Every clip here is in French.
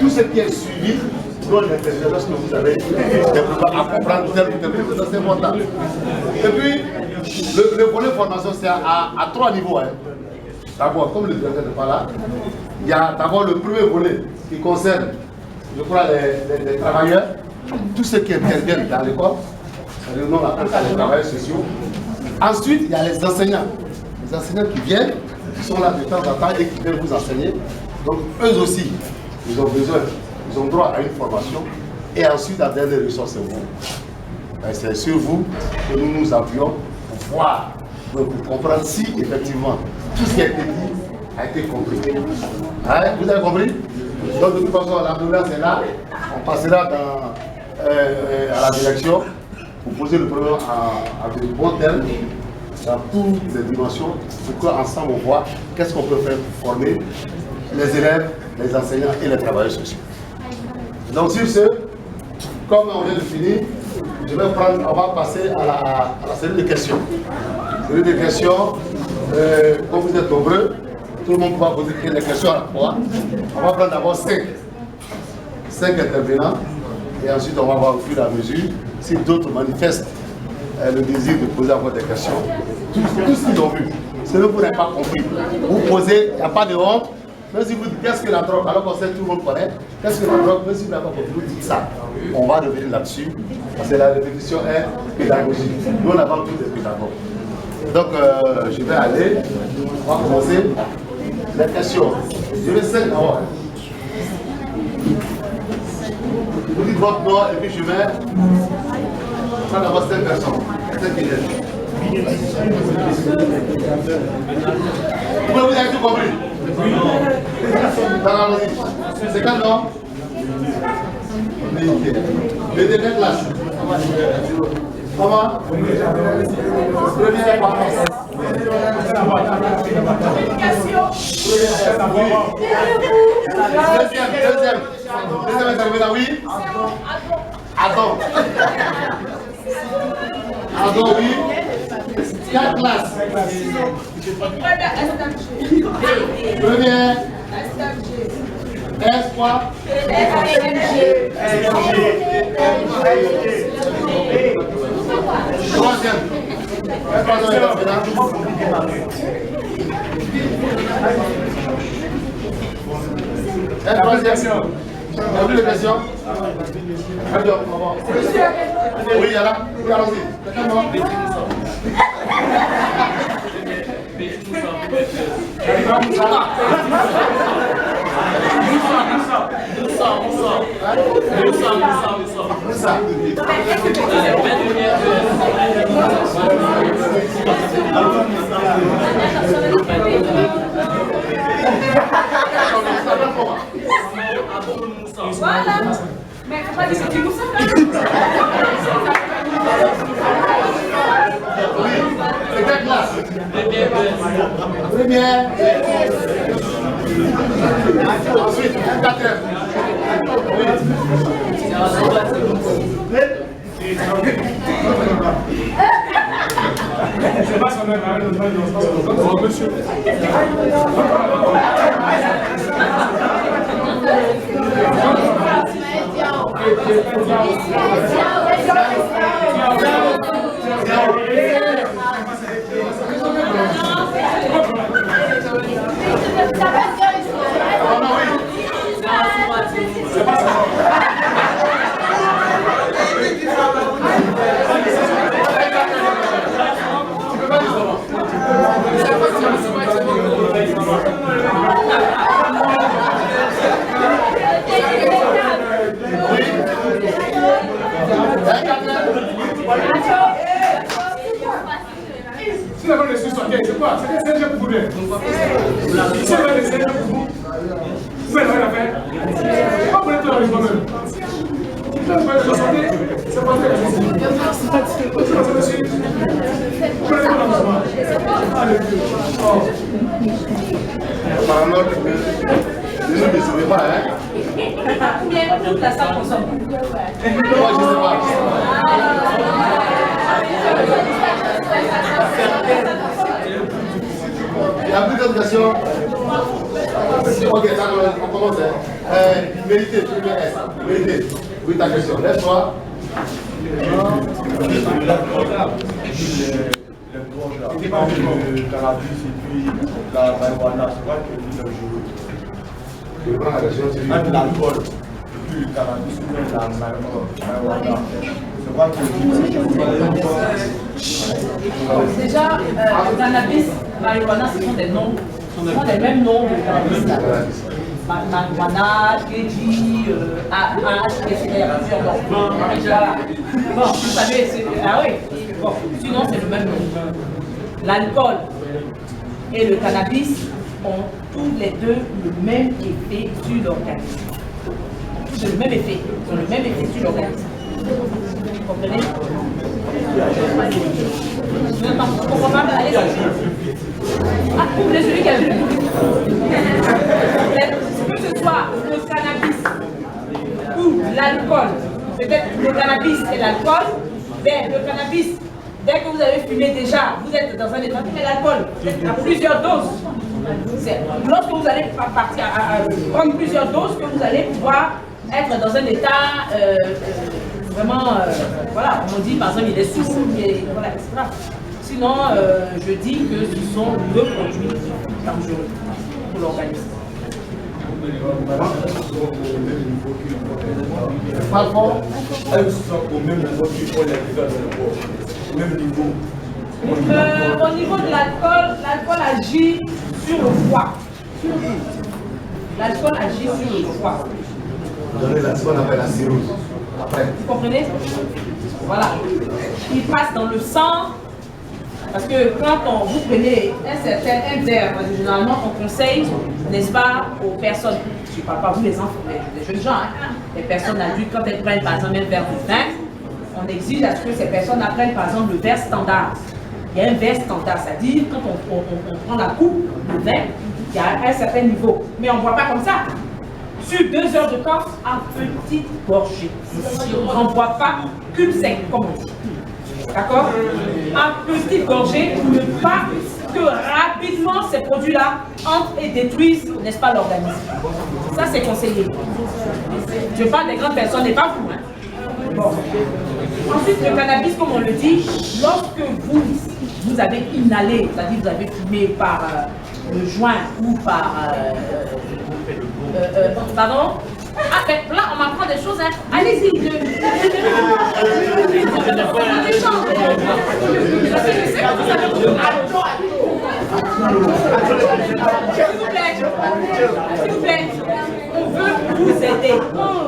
tout ce qui est suivi dans l'intelligence que vous avez à comprendre tel ou tel chose, c'est important. Et puis, le volet formation, c'est à 3 niveaux. Hein. D'abord, comme le directeur n'est pas là, il y a d'abord le premier volet qui concerne, je crois, les travailleurs, tous ceux qui interviennent dans l'école, c'est-à-dire nous on appelle ça les travailleurs sociaux. Ensuite, il y a les enseignants qui viennent, qui sont là de temps en temps et qui viennent vous enseigner. Donc, eux aussi, ils ont besoin, ils ont droit à une formation. Et ensuite, la dernière ressource, c'est vous. C'est sur vous que nous nous appuyons pour voir, pour comprendre si effectivement tout ce qui a été dit a été compris. Hein? Vous avez compris? Donc, de toute façon, la gouvernance est là. On passera à la direction pour poser le problème à de bons termes dans toutes les dimensions pour qu'ensemble on voit qu'est-ce qu'on peut faire pour former les élèves, les enseignants et les travailleurs sociaux. Donc sur ce, comme on vient de finir, on va passer à la série de questions. Série de questions, comme vous êtes nombreux, tout le monde va poser des questions à la fois. On va prendre d'abord 5 intervenants et ensuite on va voir au fur et à mesure si d'autres manifestent le désir de poser encore des questions. Tout ce qu'ils ont vu, ce que vous n'avez pas compris. Vous posez, il n'y a pas de honte. Même si vous dites qu'est-ce que la drogue, alors qu'on sait tout le monde connaît, qu'est-ce que la drogue, même si vous n'avez pas compris, vous dites ça. On va revenir là-dessus, parce que la répétition est pédagogique. Nous, on avance tous les pédagogues. Donc, je vais aller, on va commencer les questions. Je vais 5 d'abord. Vous dites votre nom et puis je mets ça d'abord 5 personnes. 5 élèves. Vous avez tout compris? C'est quand non? Les dernières classes. Comment? Première classe. Deuxième intervenant, oui? Attends. Attends, oui? 4 classes. Première. S quoi? Troisième. Troisième. Vous avez vu les questions? Oui, il y a là. Oui, allons-y. Voilà. Mais faut pas dire que tu nous C'est quelle classe? Première. Ensuite, quatrième. C'est pas son nom, monsieur. Si la bonne est sur c'est quoi? C'est un jeu pour vous. Si la bonne est un jeu pour vous, vous pouvez rien faire. Pourquoi vous êtes là avec moi-même? Si la bonne est santé, c'est pas très difficile. C'est pas difficile. Vous pouvez aller dans le soir. Allez, Apparemment, ne nous décevez pas, hein? Combien de la salle consomme? Moi, je ne sais pas. Il y a plus d'autres questions? Ok, on commence. Méditer, oui, ta question. Lève-toi. Le cannabis et puis la marijuana, c'est quoi qui est plus dangereux? Entre l'alcool et puis le cannabis ou la marijuana, c'est quoi qui est plus dangereux? Déjà, cannabis, marijuana, ce sont des noms, ce sont les mêmes noms de cannabis. Marijuana, KG, H, il y a plusieurs noms. Bon, vous savez, ah oui, bon, sinon c'est le même nom. L'alcool et le cannabis ont tous les deux le même effet sur l'organisme. C'est le même effet, ils ont le même effet sur l'organisme. Vous comprenez? Vous comprenez? Allez, ah, vous voulez celui qui a vu? Que ce soit le cannabis ou l'alcool, peut-être le cannabis et l'alcool, mais le cannabis, dès que vous avez fumé déjà, vous êtes dans un état, mais l'alcool, à plusieurs doses. Lorsque vous allez partir à prendre plusieurs doses, que vous allez pouvoir être dans un état vraiment, voilà, on dit par exemple il est sous, voilà, etc. Sinon, je dis que ce sont deux produits dangereux pour l'organisme. Pas fort. Elles sont au même niveau qu'il faut les faire dans le corps. Au même niveau. Au niveau de l'alcool, l'alcool agit sur le foie. L'alcool agit sur le foie. Donnez ce qu'on appelle la cirrhose. Après. Vous comprenez? Voilà. Il passe dans le sang. Parce que quand vous prenez un verre, généralement on conseille, n'est-ce pas, aux personnes, je ne parle pas vous les enfants, mais les jeunes gens, hein, les personnes adultes, quand elles prennent par exemple un verre de vin, on exige à ce que ces personnes apprennent par exemple le verre standard. Il y a un verre standard, c'est-à-dire quand on prend la coupe de vin, il y a un certain niveau. Mais on ne boit pas comme ça. Sur 2 heures de temps, en petite gorgée. On ne boit pas cube sec, comme on dit. D'accord? En petite gorgée pour ne pas que rapidement ces produits-là entrent et détruisent, n'est-ce pas, l'organisme. Ça, c'est conseillé. Je parle des grandes personnes et pas vous. Hein? Bon. Ensuite, le cannabis, comme on le dit, lorsque vous avez inhalé, c'est-à-dire vous avez fumé par le joint ou par... pardon? Ah, ben là, on m'apprend des choses, hein. Allez-y, je sais que vous avez beaucoup. S'il vous plaît, on veut vous aider.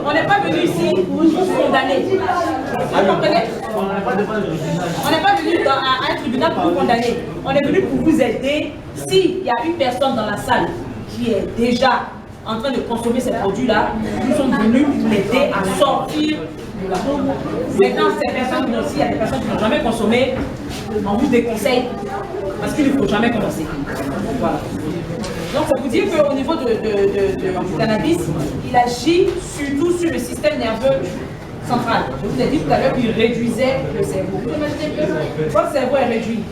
On n'est pas venu ici pour vous condamner. Vous comprenez? On n'est pas venu à un tribunal pour vous condamner. On est venu pour vous aider. S'il y a une personne dans la salle qui est déjà en train de consommer ces produits-là, nous sommes venus l'aider à sortir de la bombe. Maintenant, ces personnes aussi, il y a des personnes qui n'ont jamais consommé, on vous déconseille, parce qu'il ne faut jamais commencer. Voilà. Donc, ça vous dire qu'au niveau du cannabis, il agit surtout sur le système nerveux central. Je vous ai dit tout à l'heure qu'il réduisait le cerveau. Vous imaginez que votre cerveau est réduit.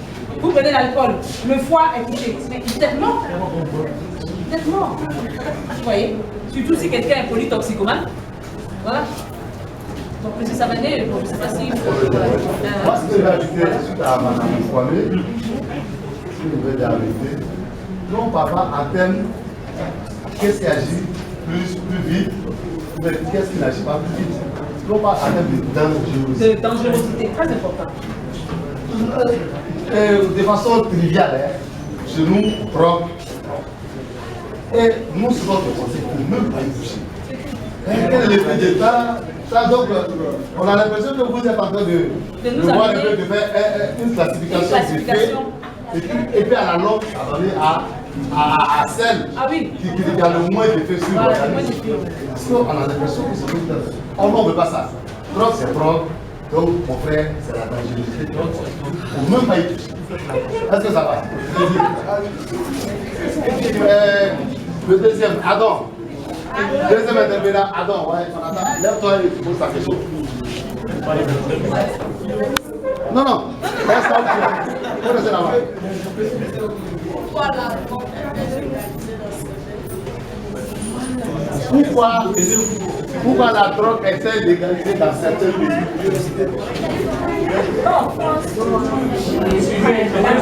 Vous prenez l'alcool, le foie est touché. Mais vous êtes mort. Vous êtes mort. Vous voyez? Surtout si quelqu'un est polytoxicomane. Voilà. Donc, M. Savané, je ne sais pas si... Moi, ce que je vais ajouter suite à Mme Fouamé, je vais ajouter, non, papa, à terme, qu'est-ce qui agit plus vite, mais qu'est-ce qui n'agit pas plus vite? Non, pas à terme de dangerosité. De dangerosité, très important. De façon triviale, hein, chez nous, drogue. Et nous, c'est notre conseil pour même pas y toucher. Quel est l'effet de ça? Donc, on a l'impression que vous êtes en train de voir de faire une classification des faits, et puis à la longue, ça va donner à celle qui a le moins d'effet sur l'organisme. Parce qu'on a l'impression que c'est tout. On ne veut pas ça. Drogue, c'est drogue. Donc, mon frère, c'est la dangerosité. Il ne faut même pas y toucher. Est-ce que ça va? Le deuxième, Adam. Deuxième intervenant, Adam, ouais, lève-toi et pose ta question. Non, non, reste là où tu es. Faut rester là-bas. Voilà. pourquoi la drogue est-elle légalisée dans certains pays? Non, en France,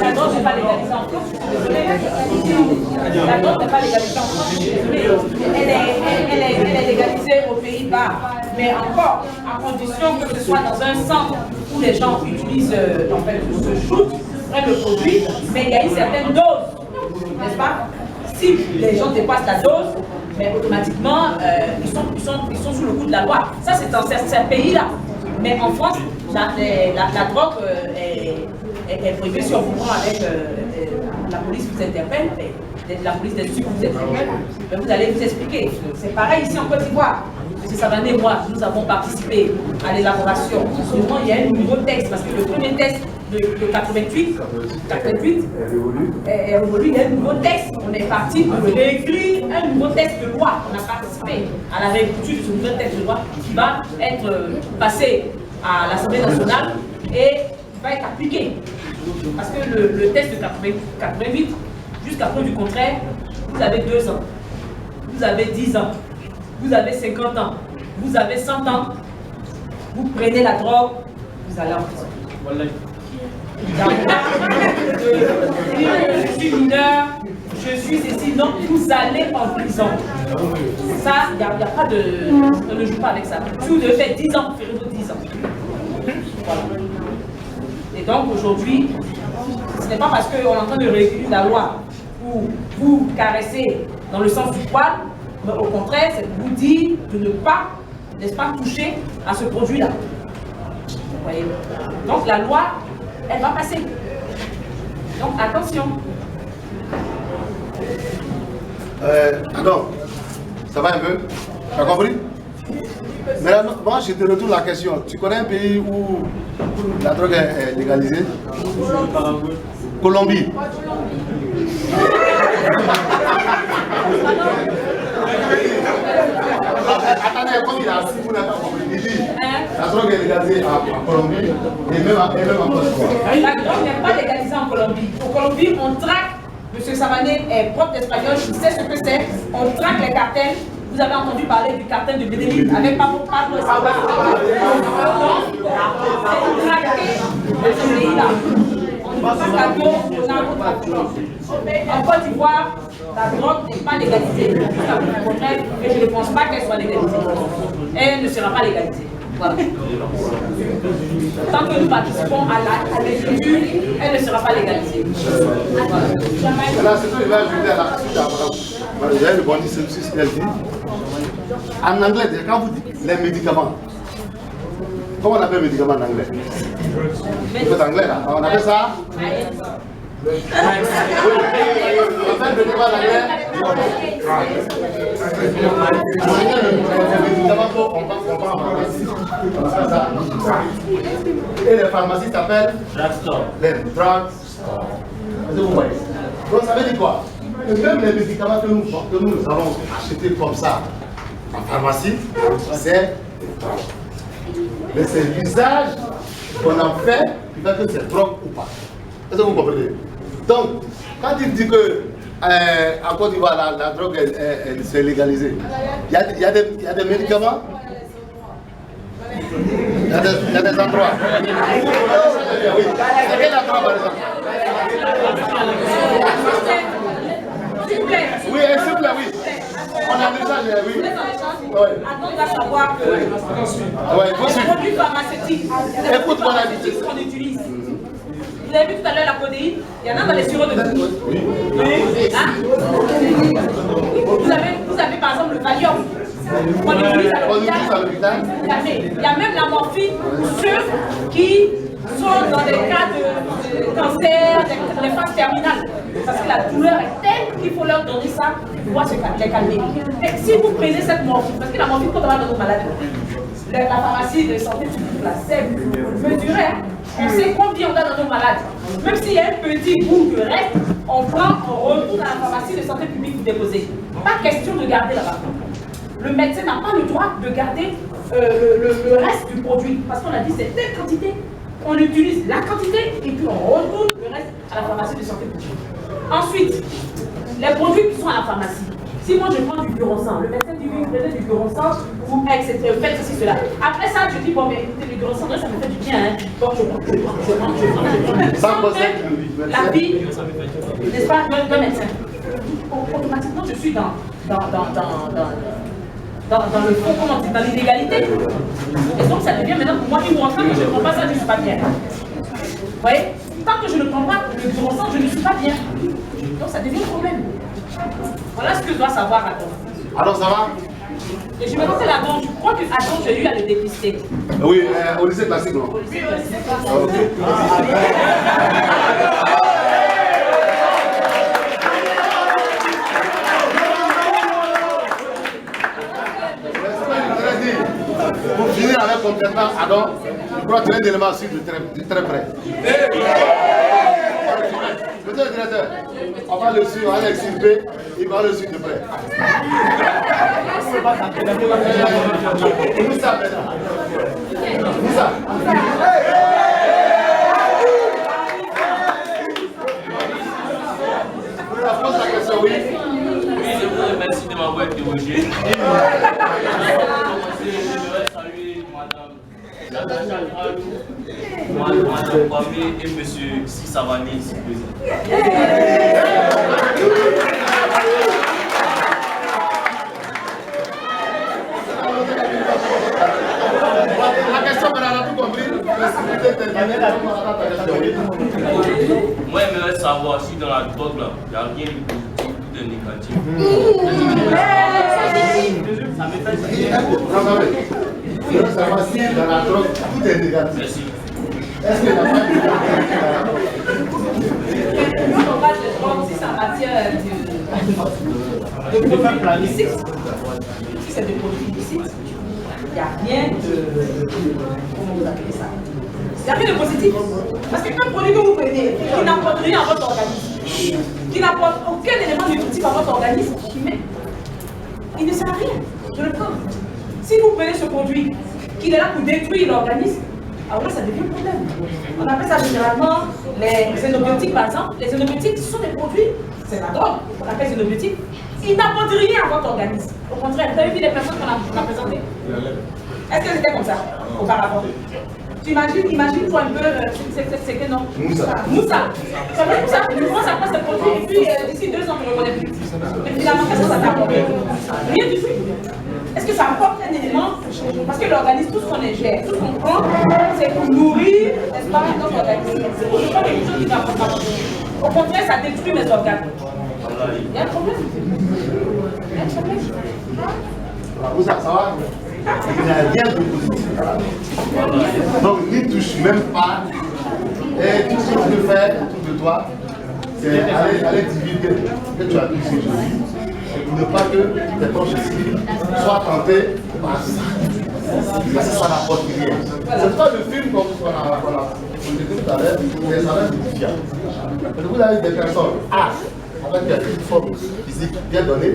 la drogue n'est pas légalisée en France. La drogue n'est pas légalisée en France. Elle est légalisée aux Pays-Bas, mais encore à condition que ce soit dans un centre où les gens utilisent, en fait, se shootent, prennent le produit, mais il y a une certaine dose, n'est-ce pas? Si les gens dépassent la dose, mais automatiquement, ils sont sous le coup de la loi. Ça, c'est dans certains pays-là. Mais en France, la drogue est prohibée. Si on vous prend avec la police vous interpelle, la police des stupes vous interpelle, vous allez vous expliquer. C'est pareil ici en Côte d'Ivoire. M. Savané et moi, nous avons participé à l'élaboration. Souvent, il y a un nouveau texte, parce que le premier texte de 88 est révolu, il y a un nouveau texte. On est parti pour réécrire un nouveau texte de loi. On a participé à la réécriture de ce nouveau texte de loi qui va être passé à l'Assemblée nationale et qui va être appliqué. Parce que le texte de 88, jusqu'à preuve du contraire, vous avez 2 ans, vous avez 10 ans, vous avez 50 ans, vous avez 100 ans, vous prenez la drogue, vous allez en prison. Voilà. Je suis mineur, je suis ici, donc vous allez en prison. Ça, il n'y a pas de... On ne joue pas avec ça. Si vous devez faire 10 ans, vous ferez vos 10 ans. Voilà. Et donc aujourd'hui, ce n'est pas parce qu'on est en train de réécrire la loi pour vous caresser dans le sens du poil, mais au contraire, c'est pour vous dire de ne pas, n'est-ce pas, toucher à ce produit-là. Vous voyez? Donc la loi, elle va passer. Donc attention. Alors, ça va un peu? Tu as compris? Mais là, moi, je te retourne la question. Tu connais un pays où la drogue est légalisée? Colombie. Attendez, comme il a assis, vous n'avez pas compris. Il dit, la drogue est légalisée en Colombie et même en Côte d'Ivoire. La drogue n'est pas légalisée en Colombie. Au Colombie, on traque, M. Savané est prof d'espagnol, il sait ce que c'est, on traque les cartels. Vous avez entendu parler du cartel de Medellín avec Pablo Escobar. C'est traqué dans ce pays-là. On ne passe pas en Côte d'Ivoire, la drogue n'est pas légalisée. Et je ne pense pas qu'elle soit légalisée. Elle ne sera pas légalisée. Voilà. Tant que nous participons à l'écriture, elle ne sera pas légalisée. Voilà, c'est tout, il va ajouter à la suite. J'ai répondu sur ce qu'elle dit. En anglais, quand vous dites les médicaments, comment on appelle les médicaments en anglais? Vous êtes anglais là, on appelle ça? Oui, on appelle les médicaments en anglais. Les médicaments qu'on vend en pharmacie. On appelle ça. Et les pharmacies s'appellent les drugs. Vous voyez? Donc ça veut dire quoi? Et même les médicaments que nous avons achetés comme ça en pharmacie, c'est mais c'est l'usage qu'on en fait qui fait que c'est drogue ou pas. Est-ce que vous comprenez? Donc, quand il dit que en Côte d'Ivoire la drogue c'est légalisé, il y a des médicaments, il y a des endroits. Oui. C'est quel endroit par exemple? Oui, s'il vous plaît, oui. On a déjà, oui. Attends, à savoir que les produits pharmaceutiques, qu'on utilise. Vous avez vu tout à l'heure la codéine, il y en a dans les sirops de glucose. Oui. Hein? Vous avez par exemple le Valium. On utilise à l'hôpital. Il y a même la morphine pour ceux qui sont dans des cas de cancer, des phases terminales. Parce que la douleur est telle qu'il faut leur donner ça pour pouvoir les calmer. Mais si vous prenez cette morphine, parce que la morphine, quand on va dans nos malades, la pharmacie de santé publique, c'est mesuré. On sait combien on a dans nos malades. Même s'il y a un petit bout de reste, on prend, on retourne à la pharmacie de santé publique pour déposer. Pas question de garder là-bas. Le médecin n'a pas le droit de garder le reste du produit. Parce qu'on a dit c'est telle quantité. On utilise la quantité et puis on retourne le reste à la pharmacie de santé publique. Ensuite, les produits qui sont à la pharmacie, Si moi je prends du Buronsan, le médecin dit oui, vous prenez du Buronsan, vous faites ceci, cela. Après ça, je dis bon, mais écoutez, le Buronsan, ça me fait du bien, hein. Bon, je prends. Sans conseil, la vie, n'est-ce pas, d'un médecin. Automatiquement, je suis dans le fond, comment dire, dans l'illégalité. Et donc, ça devient maintenant pour moi une montre que je ne prends pas ça, je ne suis pas bien. Vous voyez? Tant que je ne prends pas le Buronsan, je ne suis pas bien. Donc, ça devient un problème. Voilà ce que je dois savoir, Adam. Alors, ça va? Et je me rappelle Adam, je crois que Adam, j'ai eu à le dépister. Oui, au lycée classique, non? Au lycée classique. Pour finir avec complètement, Adam, je crois que tu as un élément aussi de très près. Monsieur le directeur, on va le suivre, on va l'exhiber, il va le suivre de près. Moussa maintenant. Moussa. La pose la question, oui. Oui, je vous remercie de m'avoir interrogé. Je voudrais saluer Madame Kwame et Monsieur Sissavani ici présent. La question, on a tout compris. Moi, j'aimerais savoir si dans la drogue, là, il n'y a rien de positif, tout est négatif. Ça me fait chier. Je veux savoir si dans la drogue, tout est négatif. Merci. Est-ce que la femme est négative? Si on parle de drogue, si c'est en matière de produits illicites, si c'est des produits illicites, il n'y a rien de... Comment vous appelez ça? Il n'y a rien de positif. Parce qu'un produit que vous prenez, qui n'apporte rien à votre organisme, qui n'apporte aucun élément nutritif à votre organisme, il ne sert à rien de le prendre. Si vous prenez ce produit, qui est là pour détruire l'organisme, alors là, ça devient un problème. On appelle ça généralement les xénobiotiques, par exemple. Les xénobiotiques, ce sont des produits, c'est la drogue, on appelle xénobiotiques. Ils n'apportent rien à votre organisme. Au contraire, vous avez vu les personnes qu'on a présentées? Est-ce qu'elles étaient comme ça auparavant? Tu imagine-toi un peu, c'est que non? Moussa. Moussa. C'est vrai Moussa, tu commences à prendre ce produit et puis d'ici 2 ans, tu ne le connais plus. Mais finalement, qu'est-ce que ça t'a apporté? Rien du tout. Est-ce que ça apporte un élément? Parce que l'organisme, tout ce qu'on ingère, tout ce qu'on prend, c'est pour nourrir, n'est-ce pas, notre organisme. C'est pour ne pas quelque chose qui n'apporte pas. Au contraire, ça détruit mes organes. Il y a un problème. Il y a un problème. Moussa, ça va? Il n'y a rien de positif. Donc, n'y touche même pas. Et tout ce que tu peux faire autour de toi, c'est aller divulguer que tu as tout ce aujourd'hui. Pour ne pas que tes proches ici soient tentés par ça. Parce que ça n'apporte rien. C'est pas le film qu'on a dit tout à l'heure, mais ça va être différent. Vous avez des personnes avec une forme physique bien donnée,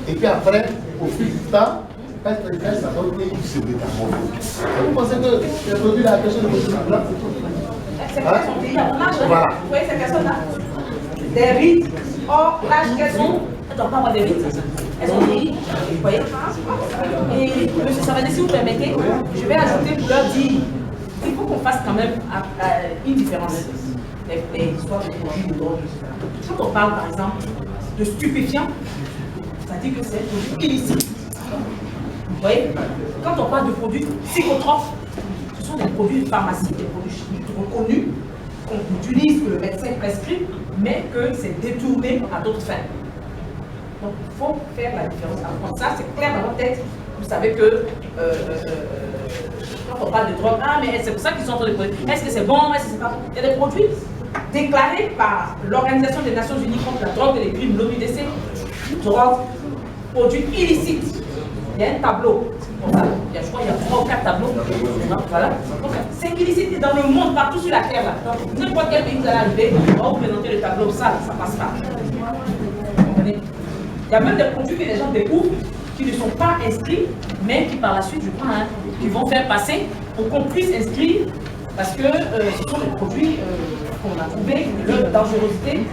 et puis après, au fil du temps, quand ça donne une se métamorphose. Vous pensez que les produits là, quelque chose de possible là? Ces personnes sont payées en marche. Vous voyez ces personnes-là? Des rites. Or, l'âge qu'elles ont, elles ne doivent pas avoir des rites. Elles sont payées. Vous voyez? Et M. Savani, si vous permettez, je vais ajouter pour leur dire il faut qu'on fasse quand même une différence. Les histoires de produits de drogue. Quand on parle, par exemple, de stupéfiants, c'est-à-dire que c'est un produit illicite. Vous voyez, quand on parle de produits psychotropes, ce sont des produits de pharmacie, des produits chimiques reconnus, qu'on utilise, que le médecin prescrit, mais que c'est détourné à d'autres fins. Donc il faut faire la différence. Alors, ça, c'est clair dans votre tête. Vous savez que quand on parle de drogue, mais c'est pour ça qu'ils sont en train de produire. Est-ce que c'est bon? Est-ce que c'est pas bon? Il y a des produits déclarés par l'Organisation des Nations Unies contre la drogue et les crimes, l'OMDC, drogue, produits illicites. Il y a un tableau. Je crois qu'il y a 3 ou 4 tableaux. Voilà. C'est illicite dans le monde, partout sur la terre. Donc, n'importe quel pays vous allez arriver, on va vous présenter le tableau, ça ne passe pas. Vous comprenez? Il y a même des produits que les gens découvrent qui ne sont pas inscrits, mais qui par la suite, je crois, qui vont faire passer pour qu'on puisse inscrire, parce que ce sont des produits qu'on a trouvé, leur dangerosité,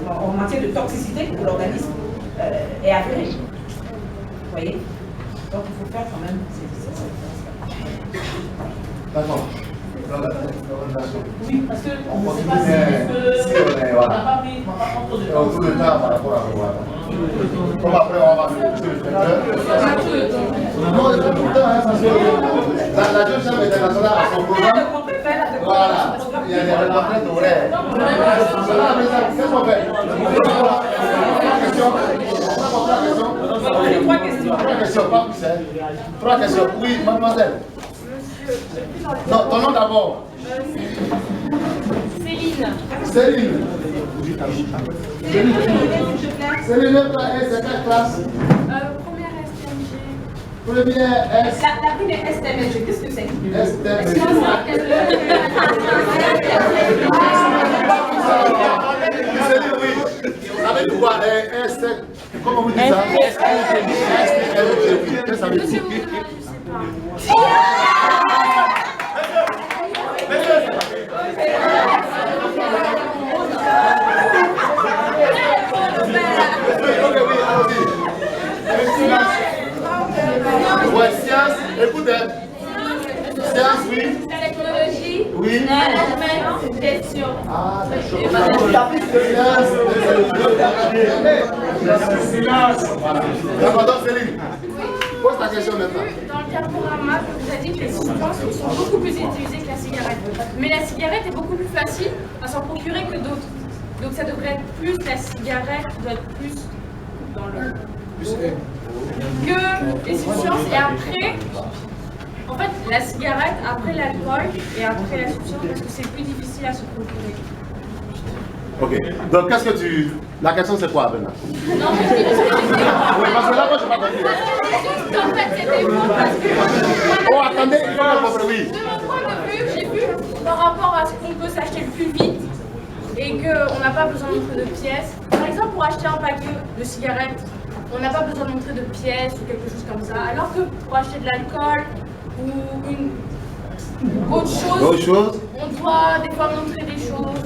en matière de toxicité pour l'organisme. est avérée. Vous voyez? Donc il faut faire quand même ces D'accord. Oui, parce qu'on ne sait pas si on n'a pas pris trop de temps. Tout le temps par rapport à voilà. Comme après, on va faire tout le temps. Non, tout le temps, hein, parce que la jeune femme internationale a son programme. Voilà, il y a des retraites horaires. Qu'est-ce qu'on fait? Trois questions, pas plus, hein. Trois questions. Oui, mademoiselle. Non, ton nom d'abord. Céline. Céline. Céline, c'est quelle classe? Première STMG. Première S. La première STMG, qu'est-ce que c'est? STMG. Céline, oui. Avec quoi? Comment vous dites ça? STMG. Qu'est-ce que ça veut dire? Ouais, science, écoutez. Science, oui. Technologie. Oui. Management. Gestion. Ah, d'accord. Silence. D'accord, donc Céline, pose ta question maintenant. Dans le diaporama, vous avez dit que les substances sont beaucoup plus utilisées que la cigarette. Mais la cigarette est beaucoup plus facile à s'en procurer que d'autres. Donc ça devrait être plus, la cigarette doit être plus dans le que les substances. Et après, en fait, la cigarette, après l'alcool et après la substance, parce que c'est plus difficile à se procurer. Ok, donc qu'est-ce que tu... La question c'est quoi, Bernard? Non, mais c'est Oui, parce que là, moi, je n'ai pas compris. en fait, c'était bon parce que... Oh, attendez, il faut comprendre, oui. De mon point de vue, j'ai vu par rapport à ce qu'on peut s'acheter le plus vite et qu'on n'a pas besoin de montrer de pièces. Par exemple, pour acheter un paquet de cigarettes, on n'a pas besoin de montrer de pièces ou quelque chose comme ça. Alors que pour acheter de l'alcool ou une autre chose, on doit des fois montrer des choses.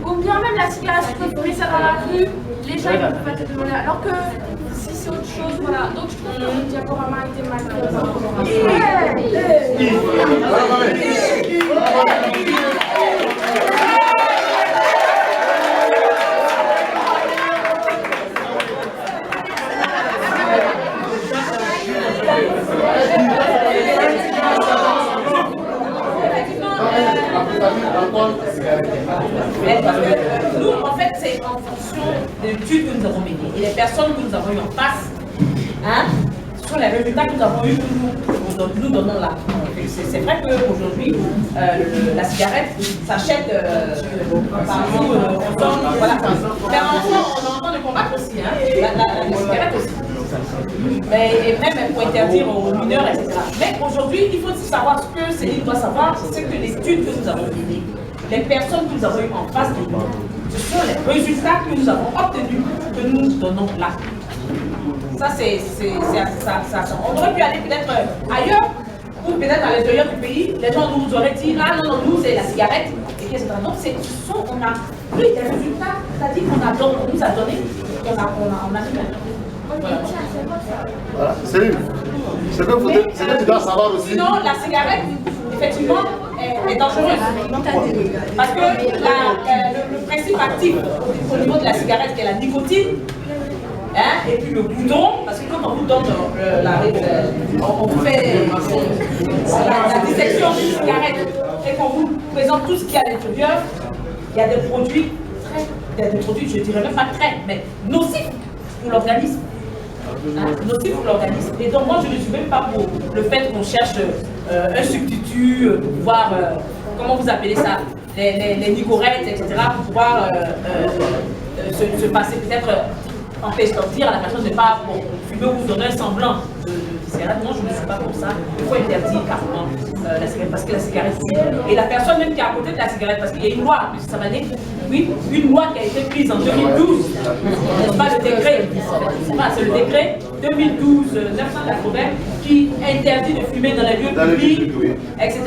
Ou bien même la cigarette, si tu peux fumer ça dans la rue, les gens ne peuvent pas te demander. Alors que si c'est autre chose, voilà. Donc je trouve que le diaporama a été mal fait par rapport à Parce que nous, en fait, c'est en fonction de l'étude que nous avons menées. Et les personnes que nous avons eues en face, hein, ce sont les résultats que nous avons eus, nous donnons là. C'est vrai qu'aujourd'hui, la cigarette s'achète par nous, on donne, voilà. Mais on est en train de combattre aussi, hein, la cigarette aussi. Mais, et même pour interdire aux mineurs, etc. Mais aujourd'hui, il faut aussi savoir ce que Céline doit savoir, c'est que l'étude que nous avons menées, les personnes que nous avons eues en face de nous, ce sont les résultats que nous avons obtenus, que nous donnons là. Ça, c'est ça. On aurait pu aller peut-être ailleurs, ou peut-être à l'intérieur du pays, les gens nous auraient dit, ah non, non, nous, c'est la cigarette, etc. Donc, on a pris des résultats, c'est-à-dire qu'on nous a donné, on a fait. Voilà, Céline, ce que tu dois savoir aussi. Sinon, la cigarette, effectivement, est dangereuse. Parce que le principe actif au niveau de la cigarette, qui est la nicotine, hein, et puis le goudron, parce que quand on vous donne on vous fait la dissection d'une cigarette et qu'on vous présente tout ce qu'il y a à l'intérieur, il y a des produits je dirais même pas très, mais nocifs pour l'organisme. Nocifs pour l'organisme. Et donc moi je ne suis même pas pour le fait qu'on cherche un substitut pour pouvoir, comment vous appelez ça, les nicorettes, etc., pour pouvoir se passer peut-être, dire à la personne de ne pas fumer ou vous donner un semblant de cigarette. Non, je ne suis pas pour ça. Il faut interdire carrément la cigarette, parce que la cigarette, et la personne même qui est à côté de la cigarette, parce qu'il y a une loi, M. Savané, oui, une loi qui a été prise en 2012, n'est-ce pas le décret, c'est le décret 2012-980 qui interdit de fumer dans les lieux publics, etc.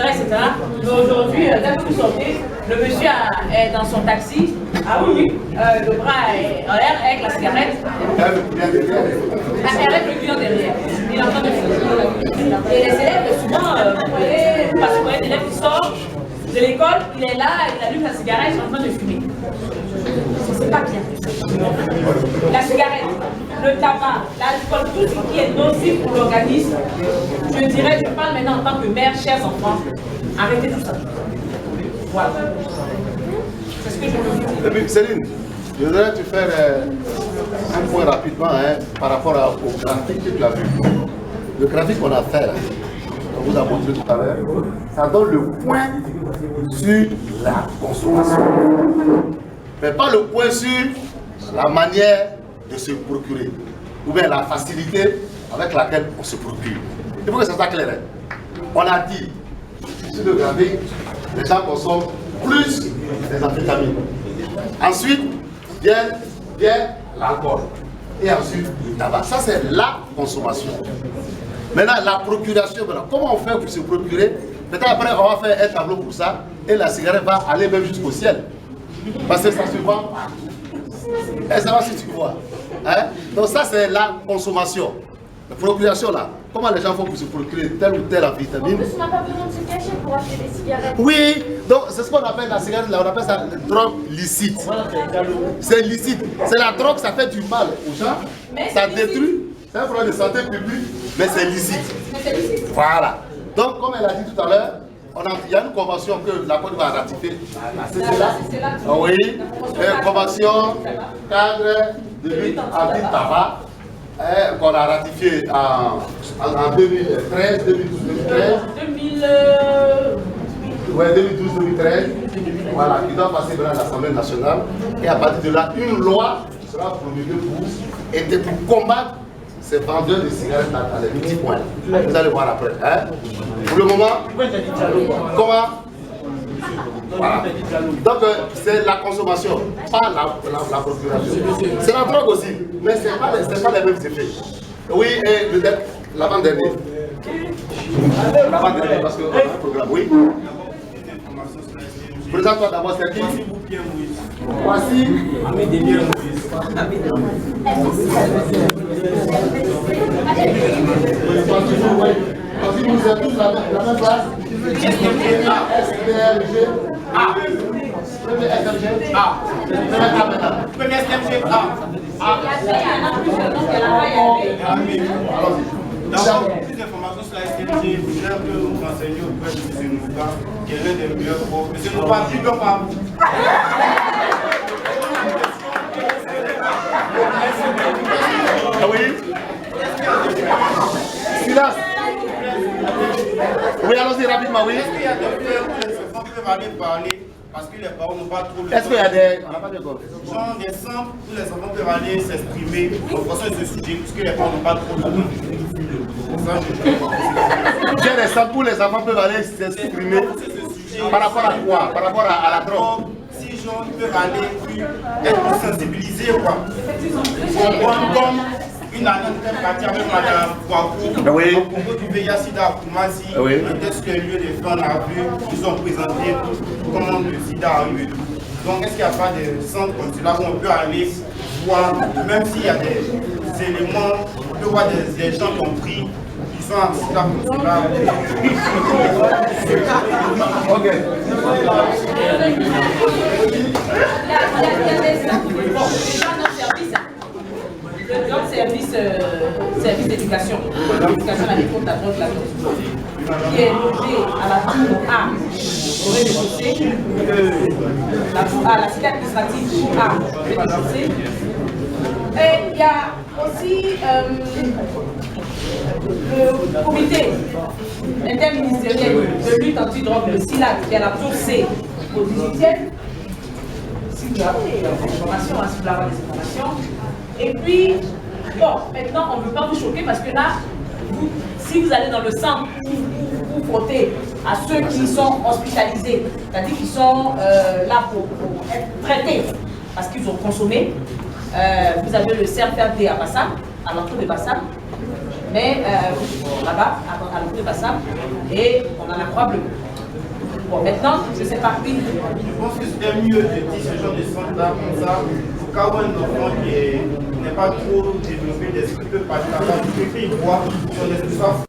Mais aujourd'hui, dès que vous sortez, Le monsieur est dans son taxi. Ah oui, le bras est en l'air avec la cigarette. Avec le client derrière. Il est en train de fumer. Et les élèves, souvent, parce que un élève qui sort de l'école, il est là, il allume la cigarette, il est en train de fumer. C'est pas bien. La cigarette, le tabac, l'alcool, tout ce qui est nocif pour l'organisme, je dirais, je parle maintenant en tant que mère, chers enfants, arrêtez tout ça. Voilà. C'est ce que je veux dire. Et puis, Céline, je voudrais te faire un point rapidement par rapport au graphique que tu as vu. Le graphique qu'on a fait, là, on vous a montré tout à l'heure, ça donne le point sur la consommation. Mais pas le point sur la manière de se procurer, ou bien la facilité avec laquelle on se procure. Il faut que ça soit clair. On a dit, sur le graphique, les gens consomment plus des amphétamines. Ensuite, vient l'alcool. Et ensuite, le tabac. Ça, c'est la consommation. Maintenant, la procuration, comment on fait pour se procurer? Peut-être après, on va faire un tableau pour ça. Et la cigarette va aller même jusqu'au ciel. Parce que ça se vend. Et ça va si tu vois. Hein? Donc ça, c'est la consommation. La procuration, là. Comment les gens font pour se procurer telle ou telle vitamine? En plus, on n'a pas besoin de se cacher pour acheter des cigarettes. Oui, donc c'est ce qu'on appelle la cigarette, là, on appelle ça la drogue licite. C'est licite. C'est la drogue, ça fait du mal aux gens. Mais ça détruit. C'est un problème de santé publique, mais c'est licite. Voilà. Donc, comme elle a dit tout à l'heure, il y a une convention que la Côte d'Ivoire va ratifier. Oui, une convention cadre de lutte anti-tabac qu'on a ratifiée en 2013, 2012, 2013. Ouais, 2012-2013. Voilà, qui doit passer devant l'Assemblée nationale. Et à partir de là, une loi sera promulguée pour combattre ces vendeurs de cigarettes à les petits points. Vous allez voir après. Hein? Pour le moment, comment? Voilà. Donc, c'est la consommation, pas la procuration. C'est la drogue aussi, mais ce n'est pas les mêmes effets. Oui, et l'avant-dernier. L'avant-dernier, parce qu'on a un programme. Oui. Présente-toi d'abord, c'est qui? Voici. Voici, nous êtes tous la même place. STLG. A. Premier STLG. A. Premier STLG. A. D'abord, plus d'informations sur la STLG, je voudrais que vous renseigniez auprès de M. Nouba, qui est l'un des meilleurs profs. M. Nouba, plus que par vous. Ah oui? Silence. Oui, allons-y rapidement, oui. Est-ce qu'il y a des fleurs où les enfants peuvent aller parler parce que les parents n'ont pas trop le temps? Est-ce qu'il y a des... On n'a pas de quoi. Genre des centres où les enfants peuvent aller s'exprimer en fonction de ce sujet puisque les parents n'ont pas trop le temps. J'ai des centres où les enfants peuvent aller s'exprimer par rapport à quoi? Par rapport à la drogue. Si genre ils peuvent aller être sensibilisés quoi. Comprendre comme une année de partie avec Madame Kouakou, oui. au propos du VIH-Sida à Koumassi, oui. Qu'est-ce que lieu des faits on a vu, ils ont présenté comment le sida arrive. Donc est-ce qu'il n'y a pas de centres comme cela où on peut aller voir, même s'il y a des éléments, on peut voir des gens qui ont pris, qui sont en sida comme cela. Ok. Notre service d'éducation, l'éducation à l'école de la drogue, qui est logé à la tour A, au rez-de-chaussée, la cité administrative A, au rez-de-chaussée. Et il y a aussi le comité interministériel de lutte anti-drogue, le CILAC, qui est à la tour C, au 18e. Si vous avez des informations, si vous avez des informations. Et puis, bon, maintenant, on ne veut pas vous choquer parce que là, si vous allez dans le centre, vous frottez à ceux qui sont hospitalisés, c'est-à-dire qui sont là pour être traités parce qu'ils ont consommé. Vous avez le CRFD à Bassam, à l'entrée de Bassam, mais là-bas, à l'entrée de Bassam, et on en a Croix-Bleue. Maintenant, je ne sais pas. Oui. Je pense que c'était mieux de dire ce genre de centre-là comme ça, au cas où un enfant qui n'est pas trop développé d'esprit peut partir là-bas, il peut y voir son esprit soit